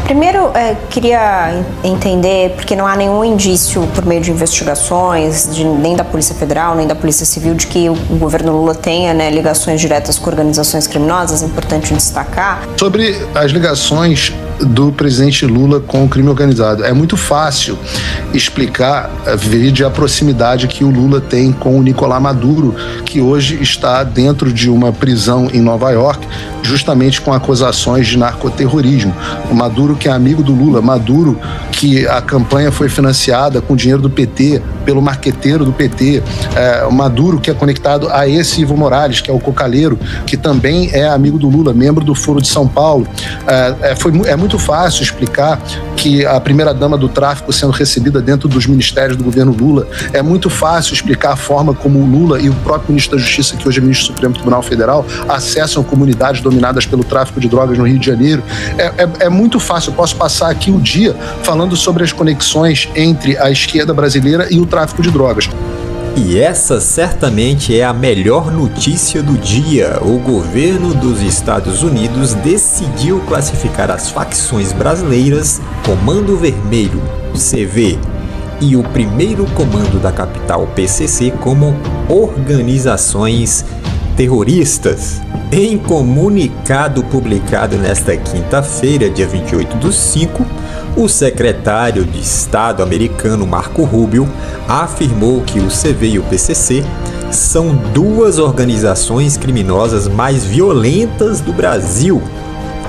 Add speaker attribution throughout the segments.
Speaker 1: Primeiro, queria entender, porque não há nenhum indício por meio de investigações, nem da Polícia Federal, nem da Polícia Civil, de que o governo Lula tenha, ligações diretas com organizações criminosas, é importante destacar.
Speaker 2: Sobre as ligações do presidente Lula com o crime organizado, é muito fácil explicar, vide a proximidade que o Lula tem com o Nicolás Maduro, que hoje está dentro de uma prisão em Nova York, justamente com acusações de narcoterrorismo. O Maduro, que é amigo do Lula, Maduro, que a campanha foi financiada com dinheiro do PT, pelo marqueteiro do PT, o Maduro, que é conectado a esse Evo Morales, que é o cocaleiro, que também é amigo do Lula, membro do Foro de São Paulo. É muito fácil explicar que a primeira-dama do tráfico sendo recebida dentro dos ministérios do governo Lula. É muito fácil explicar a forma como o Lula e o próprio ministro da Justiça, que hoje é ministro do Supremo Tribunal Federal, acessam comunidades dominadas pelo tráfico de drogas no Rio de Janeiro. É muito fácil. Eu posso passar aqui o dia falando sobre as conexões entre a esquerda brasileira e o tráfico de drogas.
Speaker 3: E essa certamente é a melhor notícia do dia. O governo dos Estados Unidos decidiu classificar as facções brasileiras Comando Vermelho, CV, e o primeiro comando da capital, PCC, como organizações terroristas. Em comunicado publicado nesta quinta-feira, dia 28/5, o secretário de Estado americano Marco Rubio afirmou que o CV e o PCC são duas organizações criminosas mais violentas do Brasil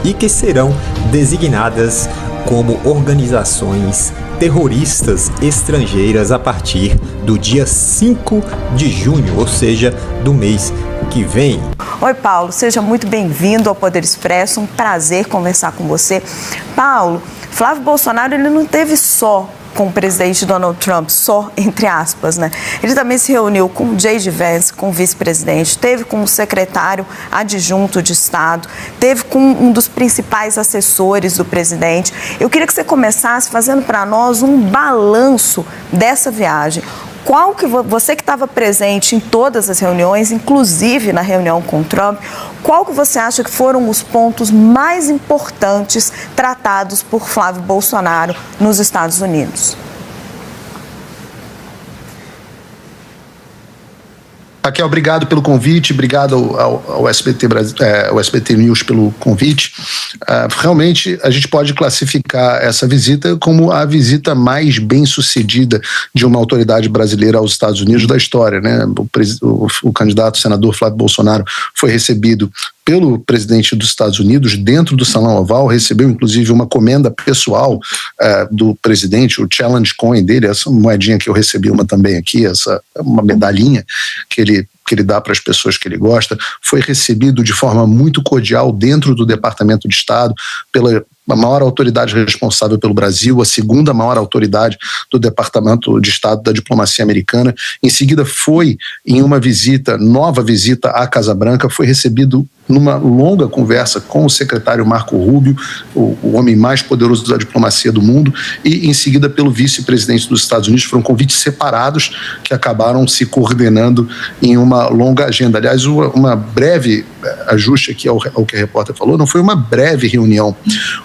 Speaker 3: e que serão designadas como organizações terroristas estrangeiras a partir do dia 5 de junho, ou seja, do mês que vem.
Speaker 4: Oi, Paulo, seja muito bem-vindo ao Poder Expresso, um prazer conversar com você. Paulo, Flávio Bolsonaro, ele não teve só com o presidente Donald Trump, só entre aspas, né? Ele também se reuniu com o J.D. Vance, com o vice-presidente, teve com o secretário adjunto de Estado, teve com um dos principais assessores do presidente. Eu queria que você começasse fazendo para nós um balanço dessa viagem. Qual que você que estava presente em todas as reuniões, inclusive na reunião com o Trump, qual que você acha que foram os pontos mais importantes tratados por Flávio Bolsonaro nos Estados Unidos?
Speaker 2: Raquel, obrigado pelo convite, obrigado ao SBT News pelo convite. Realmente, a gente pode classificar essa visita como a visita mais bem-sucedida de uma autoridade brasileira aos Estados Unidos da história, né? O candidato senador Flávio Bolsonaro foi recebido pelo presidente dos Estados Unidos dentro do Salão Oval, recebeu inclusive uma comenda pessoal do presidente, o challenge coin dele, essa moedinha que eu recebi uma também aqui, uma medalhinha que ele dá para as pessoas que ele gosta, foi recebido de forma muito cordial dentro do Departamento de Estado pela maior autoridade responsável pelo Brasil, a segunda maior autoridade do Departamento de Estado da Diplomacia Americana. Em seguida foi em uma nova visita à Casa Branca, foi recebido numa longa conversa com o secretário Marco Rubio, o homem mais poderoso da diplomacia do mundo, e em seguida pelo vice-presidente dos Estados Unidos. Foram convites separados que acabaram se coordenando em uma longa agenda. Aliás, uma breve ajuste aqui ao que a repórter falou, não foi uma breve reunião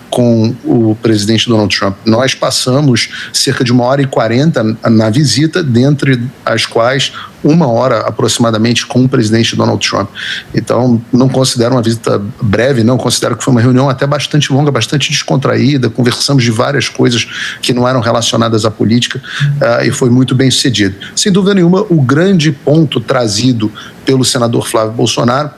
Speaker 2: com o presidente Donald Trump. Nós passamos cerca de 1h40 na visita, dentre as quais 1 hora aproximadamente com o presidente Donald Trump. Então, não considero uma visita breve, não, considero que foi uma reunião até bastante longa, bastante descontraída, conversamos de várias coisas que não eram relacionadas à política e foi muito bem sucedido. Sem dúvida nenhuma, o grande ponto trazido pelo senador Flávio Bolsonaro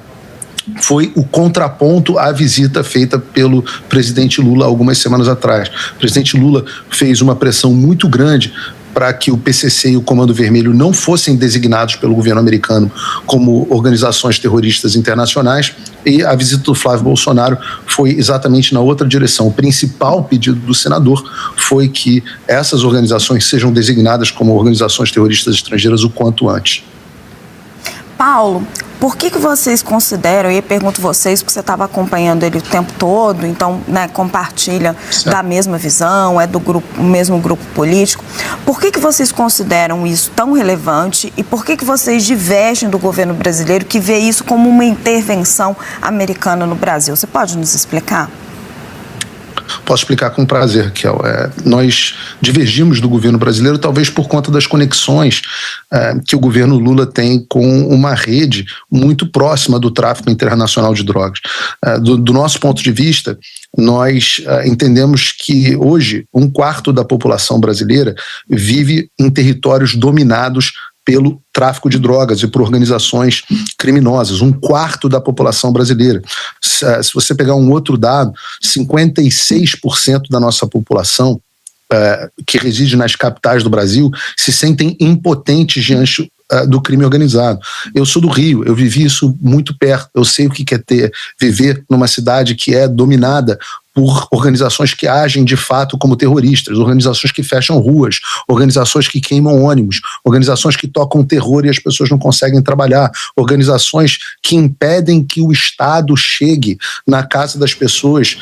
Speaker 2: foi o contraponto à visita feita pelo presidente Lula algumas semanas atrás. O presidente Lula fez uma pressão muito grande para que o PCC e o Comando Vermelho não fossem designados pelo governo americano como organizações terroristas internacionais, e a visita do Flávio Bolsonaro foi exatamente na outra direção. O principal pedido do senador foi que essas organizações sejam designadas como organizações terroristas estrangeiras o quanto antes.
Speaker 4: Paulo, por que vocês consideram, e pergunto vocês, porque você estava acompanhando ele o tempo todo, então, compartilha da mesma visão, é do mesmo grupo político, por que vocês consideram isso tão relevante e por que vocês divergem do governo brasileiro que vê isso como uma intervenção americana no Brasil? Você pode nos explicar?
Speaker 2: Posso explicar com prazer, Raquel. Nós divergimos do governo brasileiro talvez por conta das conexões que o governo Lula tem com uma rede muito próxima do tráfico internacional de drogas. Do nosso ponto de vista, nós entendemos que hoje 1/4 da população brasileira vive em territórios dominados pelo tráfico de drogas e por organizações criminosas, 1/4 da população brasileira. Se você pegar um outro dado, 56% da nossa população que reside nas capitais do Brasil se sentem impotentes diante do crime organizado. Eu sou do Rio, eu vivi isso muito perto, eu sei o que é viver numa cidade que é dominada por organizações que agem de fato como terroristas, organizações que fecham ruas, organizações que queimam ônibus, organizações que tocam terror e as pessoas não conseguem trabalhar, organizações que impedem que o Estado chegue na casa das pessoas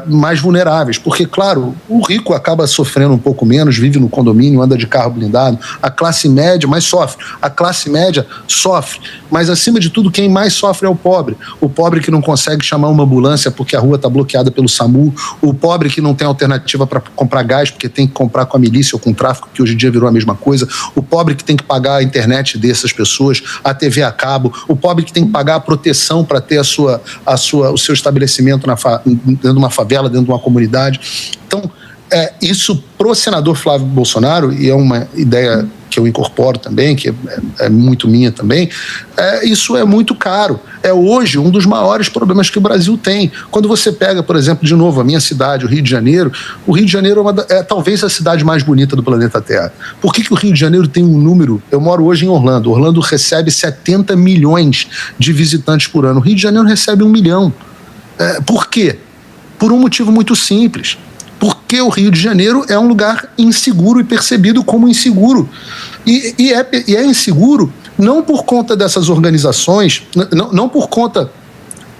Speaker 2: mais vulneráveis, porque, claro, o rico acaba sofrendo um pouco menos, vive no condomínio, anda de carro blindado, a classe média mais sofre, a classe média sofre, mas acima de tudo quem mais sofre é o pobre que não consegue chamar uma ambulância porque a rua está bloqueada pelo SAMU, o pobre que não tem alternativa para comprar gás porque tem que comprar com a milícia ou com o tráfico, que hoje em dia virou a mesma coisa, o pobre que tem que pagar a internet dessas pessoas, a TV a cabo, o pobre que tem que pagar a proteção para ter o seu estabelecimento dentro de uma favela, dentro de uma comunidade. Então, isso pro senador Flávio Bolsonaro, e é uma ideia que eu incorporo também, que é muito minha também, isso é muito caro. É hoje um dos maiores problemas que o Brasil tem. Quando você pega, por exemplo, de novo, a minha cidade, o Rio de Janeiro é talvez a cidade mais bonita do planeta Terra. Por que o Rio de Janeiro tem um número? Eu moro hoje em Orlando. Orlando recebe 70 milhões de visitantes por ano. O Rio de Janeiro recebe 1 milhão. Por quê? Por um motivo muito simples. Porque o Rio de Janeiro é um lugar inseguro e percebido como inseguro. E é inseguro não por conta dessas organizações, não por conta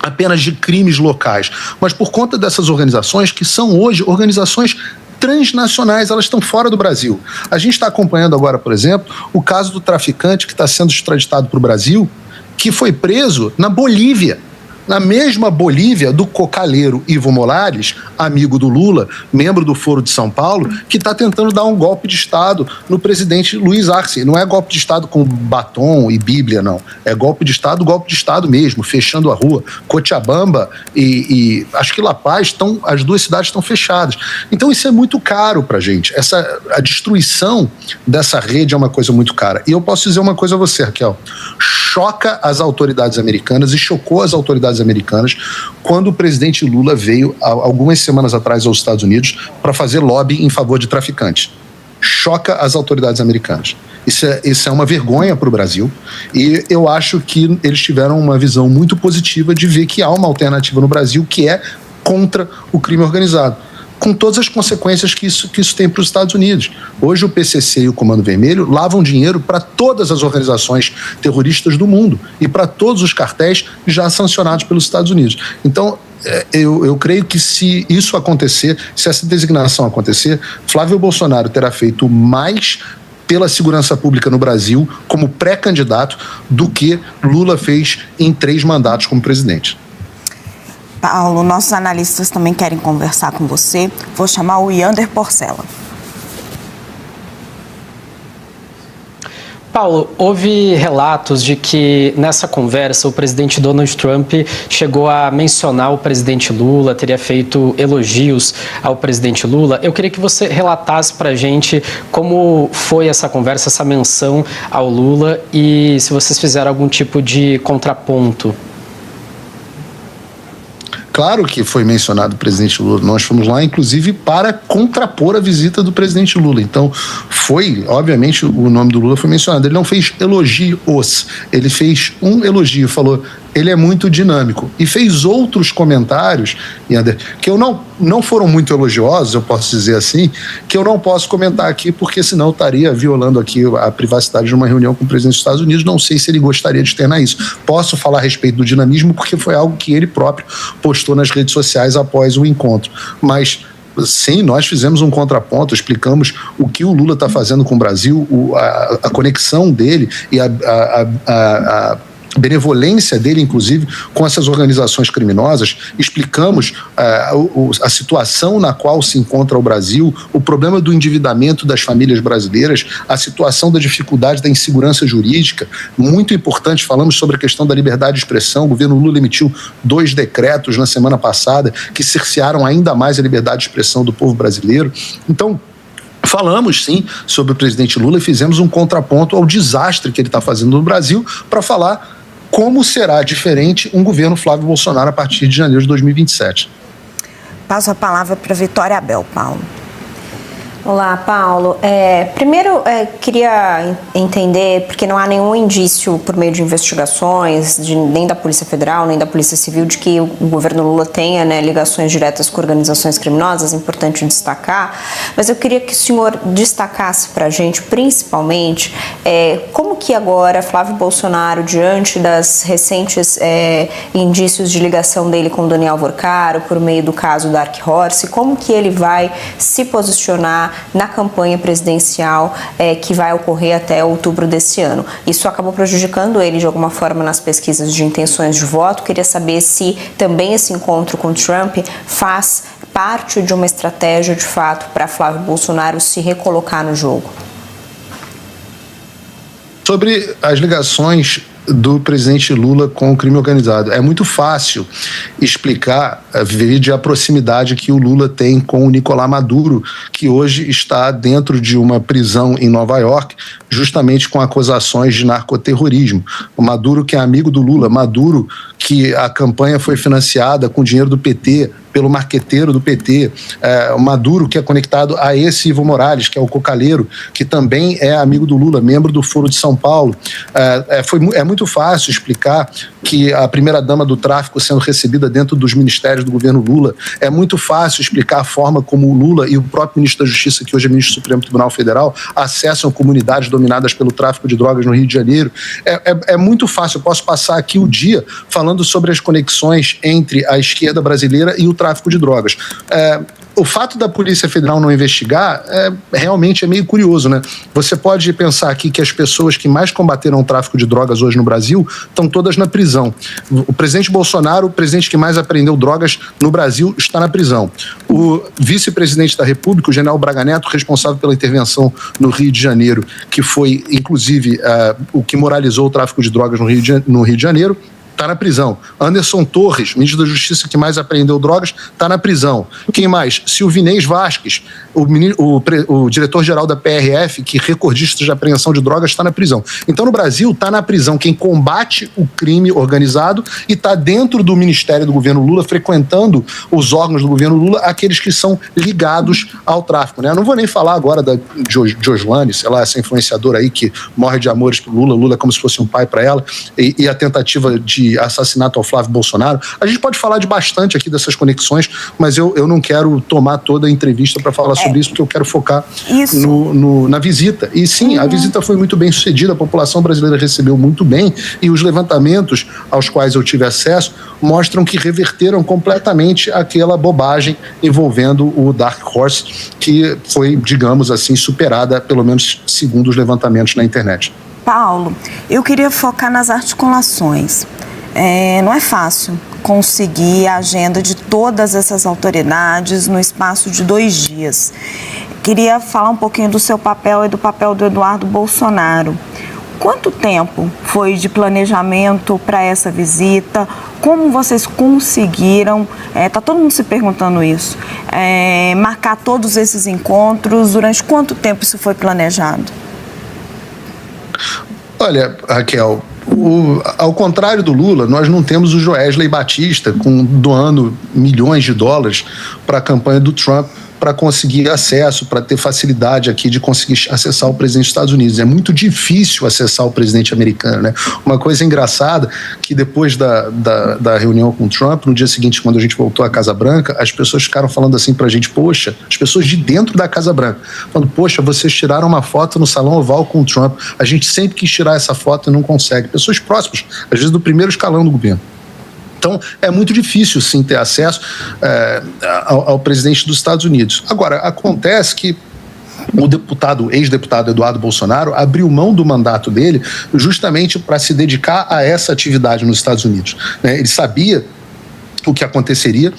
Speaker 2: apenas de crimes locais, mas por conta dessas organizações que são hoje organizações transnacionais, elas estão fora do Brasil. A gente está acompanhando agora, por exemplo, o caso do traficante que está sendo extraditado para o Brasil, que foi preso na Bolívia. Na mesma Bolívia do cocaleiro Ivo Molares, amigo do Lula, membro do Foro de São Paulo, que está tentando dar um golpe de Estado no presidente Luiz Arce. Não é golpe de Estado com batom e Bíblia, não. É golpe de Estado mesmo, fechando a rua. Cochabamba e acho que La Paz, as duas cidades estão fechadas. Então isso é muito caro para a gente. A destruição dessa rede é uma coisa muito cara. E eu posso dizer uma coisa a você, Raquel. Choca as autoridades americanas e chocou as autoridades americanas quando o presidente Lula veio algumas semanas atrás aos Estados Unidos para fazer lobby em favor de traficantes. Choca as autoridades americanas. Isso é uma vergonha para o Brasil e eu acho que eles tiveram uma visão muito positiva de ver que há uma alternativa no Brasil que é contra o crime organizado, com todas as consequências que isso tem para os Estados Unidos. Hoje o PCC e o Comando Vermelho lavam dinheiro para todas as organizações terroristas do mundo e para todos os cartéis já sancionados pelos Estados Unidos. Então, eu creio que se isso acontecer, se essa designação acontecer, Flávio Bolsonaro terá feito mais pela segurança pública no Brasil como pré-candidato do que Lula fez em 3 mandatos como presidente.
Speaker 4: Paulo, nossos analistas também querem conversar com você. Vou chamar o Yander Porcela.
Speaker 5: Paulo, houve relatos de que nessa conversa o presidente Donald Trump chegou a mencionar o presidente Lula, teria feito elogios ao presidente Lula. Eu queria que você relatasse para a gente como foi essa conversa, essa menção ao Lula e se vocês fizeram algum tipo de contraponto.
Speaker 2: Claro que foi mencionado o presidente Lula. Nós fomos lá, inclusive, para contrapor a visita do presidente Lula. Então, obviamente, o nome do Lula foi mencionado. Ele não fez elogios, ele fez um elogio, falou, ele é muito dinâmico. E fez outros comentários, que não foram muito elogiosos, eu posso dizer assim, que eu não posso comentar aqui, porque senão eu estaria violando aqui a privacidade de uma reunião com o presidente dos Estados Unidos. Não sei se ele gostaria de externar isso. Posso falar a respeito do dinamismo, porque foi algo que ele próprio postou nas redes sociais após o encontro. Mas sim, nós fizemos um contraponto, explicamos o que o Lula está fazendo com o Brasil, a conexão dele e benevolência dele, inclusive, com essas organizações criminosas, explicamos a situação na qual se encontra o Brasil, o problema do endividamento das famílias brasileiras, a situação da dificuldade da insegurança jurídica, muito importante, falamos sobre a questão da liberdade de expressão. O governo Lula emitiu 2 decretos na semana passada que cercearam ainda mais a liberdade de expressão do povo brasileiro. Então, falamos, sim, sobre o presidente Lula e fizemos um contraponto ao desastre que ele está fazendo no Brasil para falar como será diferente um governo Flávio Bolsonaro a partir de janeiro de 2027.
Speaker 4: Passo a palavra para Vitória Abel, Paulo.
Speaker 1: Olá, Paulo. Primeiro, queria entender, porque não há nenhum indício por meio de investigações, nem da Polícia Federal, nem da Polícia Civil, de que o governo Lula tenha, né, ligações diretas com organizações criminosas, é importante destacar, mas eu queria que o senhor destacasse para a gente, principalmente, como que agora Flávio Bolsonaro, diante das recentes indícios de ligação dele com Daniel Vorcaro, por meio do caso Dark Horse, como que ele vai se posicionar na campanha presidencial que vai ocorrer até outubro desse ano. Isso acabou prejudicando ele de alguma forma nas pesquisas de intenções de voto. Queria saber se também esse encontro com Trump faz parte de uma estratégia de fato para Flávio Bolsonaro se recolocar no jogo.
Speaker 2: Sobre as ligações do presidente Lula com o crime organizado. É muito fácil explicar, vide a proximidade que o Lula tem com o Nicolás Maduro, que hoje está dentro de uma prisão em Nova York, justamente com acusações de narcoterrorismo. O Maduro, que é amigo do Lula, Maduro, que a campanha foi financiada com dinheiro do PT, pelo marqueteiro do PT, o Maduro, que é conectado a esse Evo Morales, que é o cocaleiro, que também é amigo do Lula, membro do Foro de São Paulo. É muito fácil explicar que a primeira-dama do tráfico sendo recebida dentro dos ministérios do governo Lula. É muito fácil explicar a forma como o Lula e o próprio ministro da Justiça, que hoje é ministro do Supremo Tribunal Federal, acessam comunidades dominadas pelo tráfico de drogas no Rio de Janeiro. É muito fácil. Eu posso passar aqui o dia falando sobre as conexões entre a esquerda brasileira e o tráfico de drogas. O fato da Polícia Federal não investigar realmente é meio curioso, né? Você pode pensar aqui que as pessoas que mais combateram o tráfico de drogas hoje no Brasil estão todas na prisão. O presidente Bolsonaro, o presidente que mais apreendeu drogas no Brasil, está na prisão. O vice-presidente da República, o general Braga Neto, responsável pela intervenção no Rio de Janeiro, que foi, inclusive, o que moralizou o tráfico de drogas no Rio de Janeiro, está na prisão. Anderson Torres, ministro da Justiça que mais apreendeu drogas, está na prisão. Quem mais? Silvinês Vasquez, o diretor-geral da PRF, que recordista de apreensão de drogas, está na prisão. Então, no Brasil, está na prisão quem combate o crime organizado e está dentro do ministério do governo Lula, frequentando os órgãos do governo Lula, aqueles que são ligados ao tráfico, né? Eu não vou nem falar agora da Joslane, sei lá, essa influenciadora aí que morre de amores pro Lula, Lula é como se fosse um pai para ela, e a tentativa de assassinato ao Flávio Bolsonaro. A gente pode falar de bastante aqui dessas conexões, mas eu não quero tomar toda a entrevista para falar sobre isso, porque eu quero focar na visita. E sim, a visita foi muito bem sucedida, a população brasileira recebeu muito bem, e os levantamentos aos quais eu tive acesso mostram que reverteram completamente aquela bobagem envolvendo o Dark Horse, que foi, digamos assim, superada, pelo menos segundo os levantamentos na internet.
Speaker 4: Paulo, eu queria focar nas articulações. Não é fácil conseguir a agenda de todas essas autoridades no espaço de 2 dias. Queria falar um pouquinho do seu papel e do papel do Eduardo Bolsonaro. Quanto tempo foi de planejamento para essa visita? Como vocês conseguiram, está todo mundo se perguntando isso, marcar todos esses encontros? Durante quanto tempo isso foi planejado?
Speaker 2: Olha, Raquel, ao contrário do Lula, nós não temos o Joesley Batista doando milhões de dólares para a campanha do Trump para conseguir acesso, para ter facilidade aqui de conseguir acessar o presidente dos Estados Unidos. É muito difícil acessar o presidente americano, né? Uma coisa engraçada, que depois da reunião com o Trump, no dia seguinte, quando a gente voltou à Casa Branca, as pessoas ficaram falando assim pra gente, poxa, as pessoas de dentro da Casa Branca, falando, poxa, vocês tiraram uma foto no Salão Oval com o Trump, a gente sempre quis tirar essa foto e não consegue. Pessoas próximas, às vezes do primeiro escalão do governo. Então, é muito difícil, sim, ter acesso ao presidente dos Estados Unidos. Agora, acontece que o ex-deputado Eduardo Bolsonaro abriu mão do mandato dele justamente para se dedicar a essa atividade nos Estados Unidos, né? Ele sabia o que aconteceria,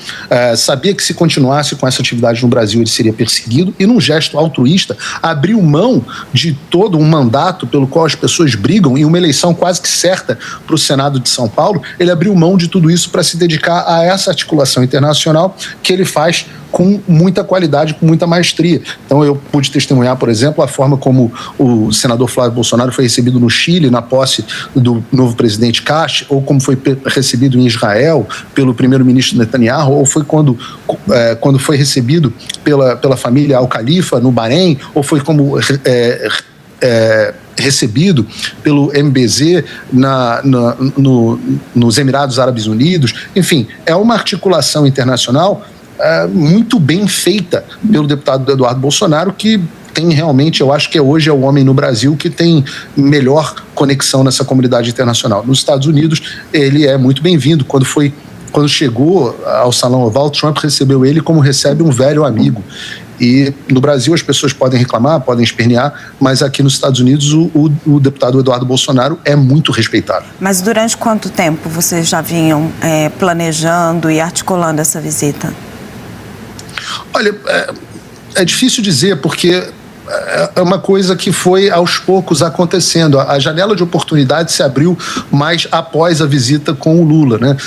Speaker 2: sabia que se continuasse com essa atividade no Brasil ele seria perseguido e, num gesto altruísta, abriu mão de todo um mandato pelo qual as pessoas brigam e uma eleição quase que certa para o Senado de São Paulo. Ele abriu mão de tudo isso para se dedicar a essa articulação internacional que ele faz com muita qualidade, com muita maestria. Então eu pude testemunhar, por exemplo, a forma como o senador Flávio Bolsonaro foi recebido no Chile na posse do novo presidente Kast, ou como foi recebido em Israel pelo primeiro-ministro Netanyahu, ou foi quando foi recebido pela família Al-Khalifa no Bahrein, ou foi como recebido pelo MBZ nos Emirados Árabes Unidos. Enfim, é uma articulação internacional muito bem feita pelo deputado Eduardo Bolsonaro, que tem realmente, eu acho que hoje é o homem no Brasil que tem melhor conexão nessa comunidade internacional. Nos Estados Unidos, ele é muito bem-vindo. Quando chegou ao Salão Oval, Trump recebeu ele como recebe um velho amigo. E no Brasil as pessoas podem reclamar, podem espernear, mas aqui nos Estados Unidos o deputado Eduardo Bolsonaro é muito respeitado.
Speaker 4: Mas durante quanto tempo vocês já vinham planejando e articulando essa visita?
Speaker 2: Olha, é difícil dizer, porque é uma coisa que foi aos poucos acontecendo. A janela de oportunidade se abriu mais após a visita com o Lula, né?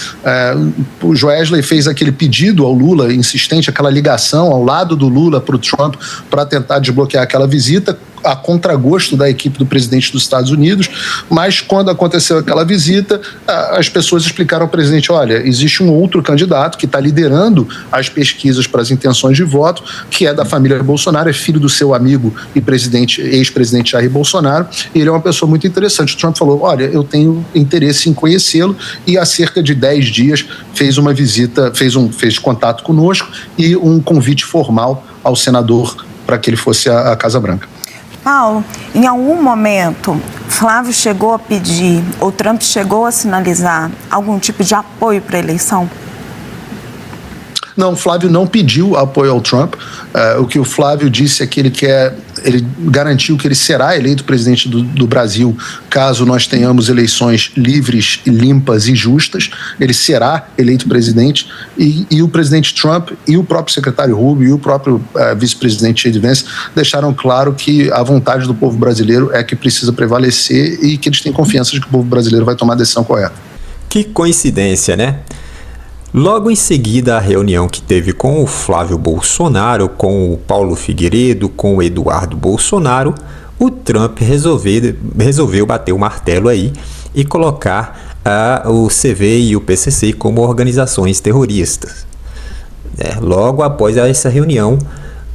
Speaker 2: O Joesley fez aquele pedido ao Lula, insistente, aquela ligação ao lado do Lula para o Trump para tentar desbloquear aquela visita, a contragosto da equipe do presidente dos Estados Unidos, mas quando aconteceu aquela visita, as pessoas explicaram ao presidente: olha, existe um outro candidato que está liderando as pesquisas para as intenções de voto, que é da família Bolsonaro, é filho do seu amigo e ex-presidente Jair Bolsonaro, e ele é uma pessoa muito interessante. O Trump falou: olha, eu tenho interesse em conhecê-lo, e há cerca de 10 dias fez uma visita, fez contato conosco e um convite formal ao senador para que ele fosse à Casa Branca.
Speaker 4: Paulo, em algum momento, Flávio chegou a pedir, ou Trump chegou a sinalizar algum tipo de apoio para a eleição?
Speaker 2: Não, Flávio não pediu apoio ao Trump. O que o Flávio disse é que ele garantiu que ele será eleito presidente do Brasil caso nós tenhamos eleições livres, limpas e justas. Ele será eleito presidente, e o presidente Trump e o próprio secretário Rubio e o próprio vice-presidente J.D. Vance deixaram claro que a vontade do povo brasileiro é que precisa prevalecer e que eles têm confiança de que o povo brasileiro vai tomar a decisão correta.
Speaker 3: Que coincidência, né? Logo em seguida, a reunião que teve com o Flávio Bolsonaro, com o Paulo Figueiredo, com o Eduardo Bolsonaro, o Trump resolveu bater o martelo aí e colocar o CV e o PCC como organizações terroristas. Logo após essa reunião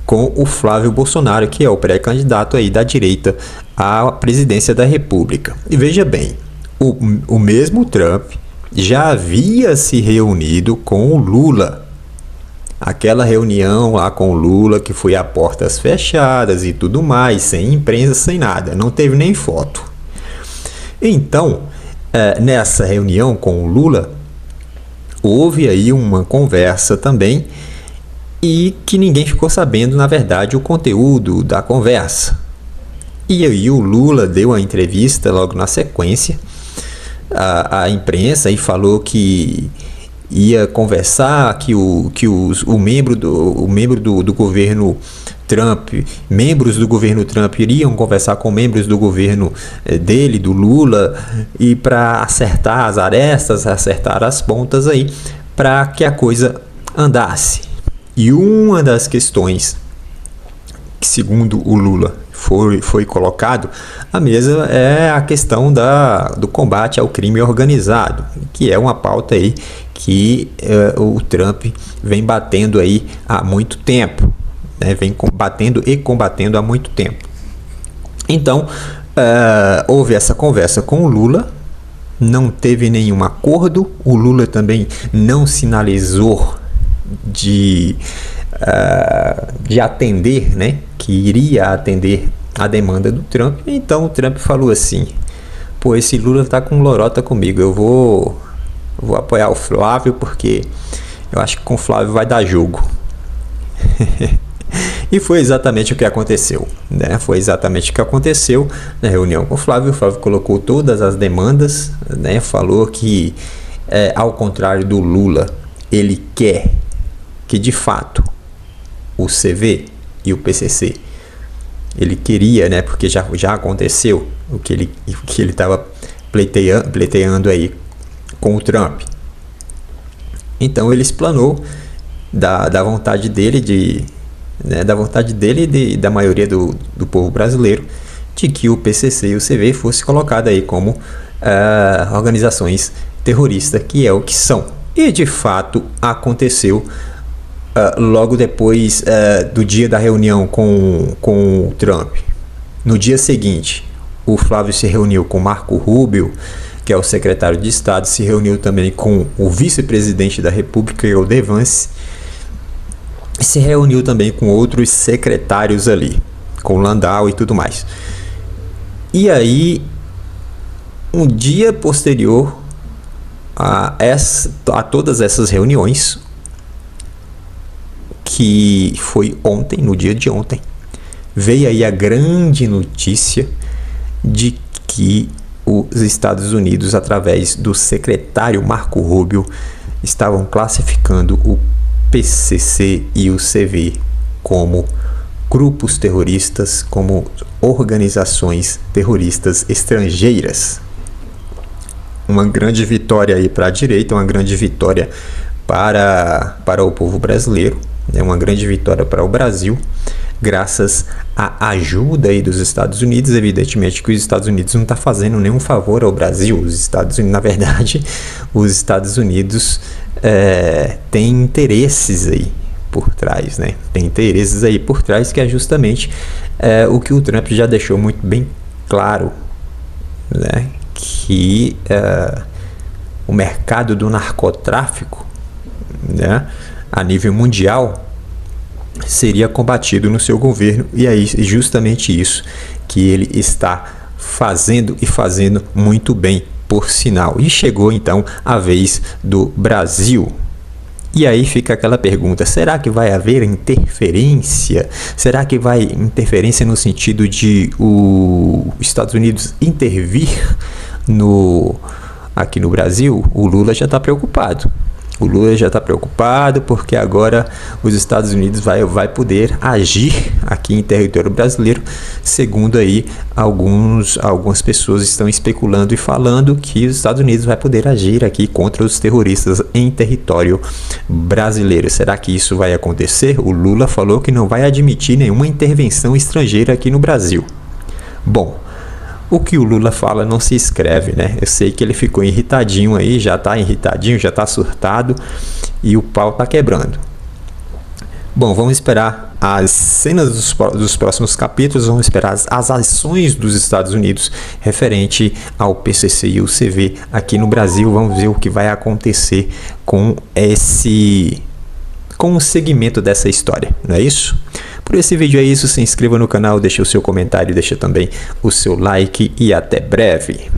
Speaker 3: com o Flávio Bolsonaro, que é o pré-candidato aí da direita à presidência da República. E veja bem, o mesmo Trump já havia se reunido com o Lula. Aquela reunião lá com o Lula que foi a portas fechadas e tudo mais, sem imprensa, sem nada, não teve nem foto. Então, nessa reunião com o Lula, houve aí uma conversa também, e que ninguém ficou sabendo, na verdade, o conteúdo da conversa. E aí o Lula deu a entrevista logo na sequência à imprensa e falou que ia conversar, que o membro do governo Trump, membros do governo Trump iriam conversar com membros do governo dele, do Lula, e para acertar as arestas, acertar as pontas aí, para que a coisa andasse. E uma das questões que, segundo o Lula, foi colocado à mesa é a questão do combate ao crime organizado, que é uma pauta aí que o Trump vem batendo aí há muito tempo, né? Vem combatendo há muito tempo. Então, houve essa conversa com o Lula, não teve nenhum acordo, o Lula também não sinalizou de atender, né, que iria atender a demanda do Trump. Então o Trump falou assim: pô, esse Lula tá com lorota comigo, eu vou apoiar o Flávio, porque eu acho que com o Flávio vai dar jogo. E foi exatamente o que aconteceu, né? Foi exatamente o que aconteceu na reunião com o Flávio colocou todas as demandas, né? Falou que, ao contrário do Lula, ele quer que, de fato, o CV e o PCC, ele queria, né? Porque já aconteceu o que ele estava pleiteando aí com o Trump. Então ele explanou da vontade dele da vontade dele e da maioria do povo brasileiro de que o PCC e o CV fosse colocado aí como organizações terroristas, que é o que são. E de fato aconteceu logo depois do dia da reunião com o Trump. No dia seguinte, o Flávio se reuniu com Marco Rubio, que é o secretário de Estado, se reuniu também com o vice-presidente da República, Eudê Vance, e se reuniu também com outros secretários ali, com Landau e tudo mais. E aí, um dia posterior a todas essas reuniões, que foi ontem, no dia de ontem, veio aí a grande notícia de que os Estados Unidos, através do secretário Marco Rubio, estavam classificando o PCC e o CV como grupos terroristas, como organizações terroristas estrangeiras. Uma grande vitória aí para a direita, uma grande vitória para o povo brasileiro, uma grande vitória para o Brasil, graças à ajuda aí dos Estados Unidos. Evidentemente que os Estados Unidos não está fazendo nenhum favor ao Brasil. Os Estados Unidos, na verdade, os Estados Unidos têm interesses aí por trás, né? Tem interesses aí por trás, que é justamente o que o Trump já deixou muito bem claro, né? Que o mercado do narcotráfico, né, a nível mundial, seria combatido no seu governo, e é justamente isso que ele está fazendo, e fazendo muito bem, por sinal. E chegou então a vez do Brasil. E aí fica aquela pergunta: será que vai haver interferência? Será que vai interferência no sentido de os Estados Unidos intervir aqui no Brasil? O Lula já está preocupado. O Lula já está preocupado porque agora os Estados Unidos vai poder agir aqui em território brasileiro, segundo aí algumas pessoas estão especulando e falando que os Estados Unidos vai poder agir aqui contra os terroristas em território brasileiro. Será que isso vai acontecer? O Lula falou que não vai admitir nenhuma intervenção estrangeira aqui no Brasil. Bom, o que o Lula fala não se escreve, né? Eu sei que ele ficou irritadinho aí, já tá irritadinho, já tá surtado e o pau tá quebrando. Bom, vamos esperar as cenas dos próximos capítulos, vamos esperar as ações dos Estados Unidos referente ao PCC e o CV aqui no Brasil. Vamos ver o que vai acontecer com o segmento dessa história, não é isso? Por esse vídeo é isso, se inscreva no canal, deixe o seu comentário, deixe também o seu like e até breve.